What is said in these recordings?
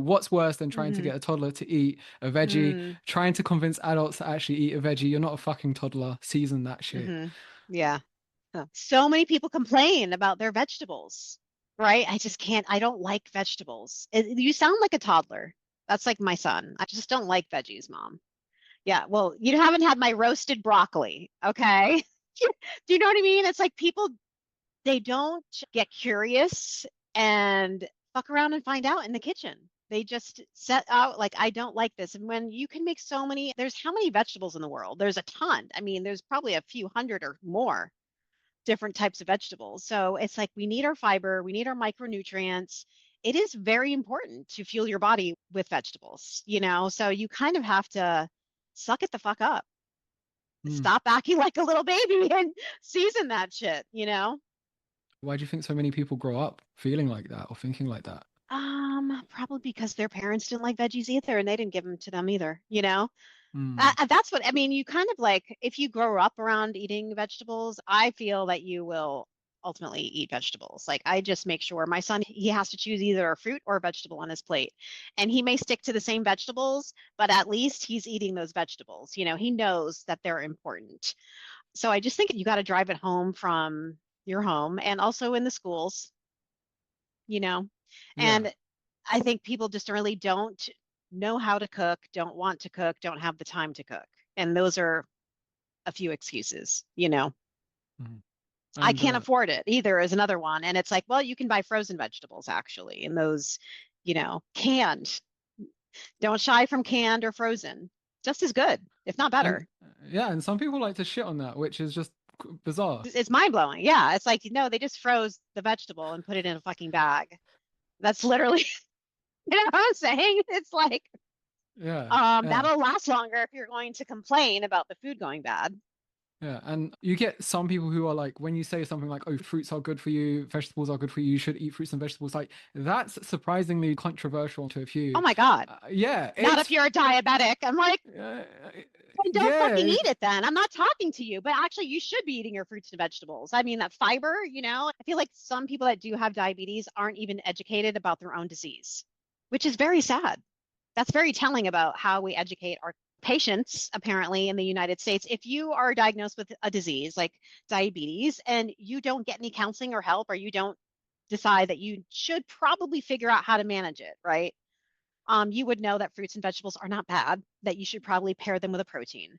What's worse than trying to Hmm. get a toddler to eat a veggie, Mm, trying to convince adults to actually eat a veggie? You're not a fucking toddler. Season that shit. hmm. Yeah. Huh. So many people complain about their vegetables, right? I just can't, I don't like vegetables. You sound like a toddler. That's like my son. I just don't like veggies, mom. Yeah, well, you haven't had my roasted broccoli, okay? Do you know what I mean? It's like people, they don't get curious and fuck around and find out in the kitchen. They just set out like, I don't like this. And when you can make so many, there's how many vegetables in the world? There's a ton. I mean, there's probably a few hundred or more different types of vegetables. So it's like we need our fiber, we need our micronutrients. It is very important to fuel your body with vegetables, you know? So you kind of have to suck it the fuck up. Hmm. Stop acting like a little baby and season that shit, you know? Why do you think so many people grow up feeling like that or thinking like that? Probably because their parents didn't like veggies either and they didn't give them to them either, you know? Hmm. That's what I mean. You kind of like, if you grow up around eating vegetables, I feel that you will ultimately eat vegetables. Like, I just make sure my son, he has to choose either a fruit or a vegetable on his plate. And he may stick to the same vegetables, but at least he's eating those vegetables. You know, he knows that they're important. So I just think you got to drive it home from your home and also in the schools, you know. Yeah. And I think people just really don't know how to cook, don't want to cook, don't have the time to cook. And those are a few excuses, you know. Mhm. I And can't afford it either is another one. And it's like, well, you can buy frozen vegetables actually, and those, you know, canned. Don't shy from canned or frozen. Just as good, if not and better. yeah, and some people like to shit on that, which is just bizarre. It's mind blowing. Yeah. It's like, no, they just froze the vegetable and put it in a fucking bag. That's literally, you know what I'm saying? It's like, Yeah, yeah. that'll last longer if you're going to complain about the food going bad. Yeah, and you get some people who are like, when you say something like, "Oh, fruits are good for you, vegetables are good for you, you should eat fruits and vegetables," like that's surprisingly controversial to a Oh few. my God. Yeah, Not if you're a diabetic. I'm like, uh, then don't fucking yeah, eat it then. I'm not talking to you, but actually you should be eating your fruits and vegetables. I mean, that fiber, you know, I feel like some people that do have diabetes aren't even educated about their own disease, which is very sad. That's very telling about how we educate our patients, apparently, in the United States. If you are diagnosed with a disease like diabetes and you don't get any counseling or help, or you don't decide that you should probably figure out how to manage it, right? You would know that fruits and vegetables are not bad, that you should probably pair them with a protein.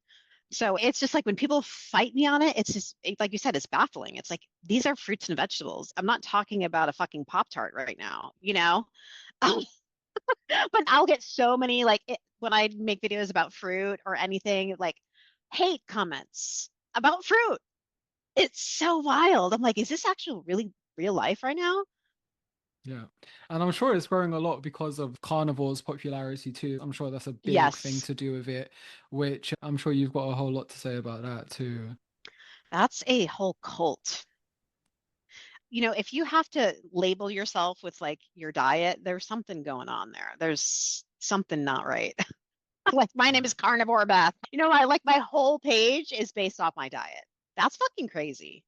So it's just like when people fight me on it, it's just like you said, it's baffling. It's like these are fruits and vegetables. I'm not talking about a fucking Pop Tart right now, you know? But I'll get so many when I make videos about fruit or anything, like hate comments about fruit. It's so wild. I'm like, is this actual really real life right now? yeah, and I'm sure it's growing a lot because of carnivore's popularity too. I'm sure that's a big thing Yes, to do with it, which I'm sure you've got a whole lot to say about that too. that's a whole cult. You know, if you have to label yourself with like your diet, there's something going on there. There's something not right. Like my name Yeah. is Carnivore Beth. You know, I like my whole page is based off my diet. That's fucking crazy.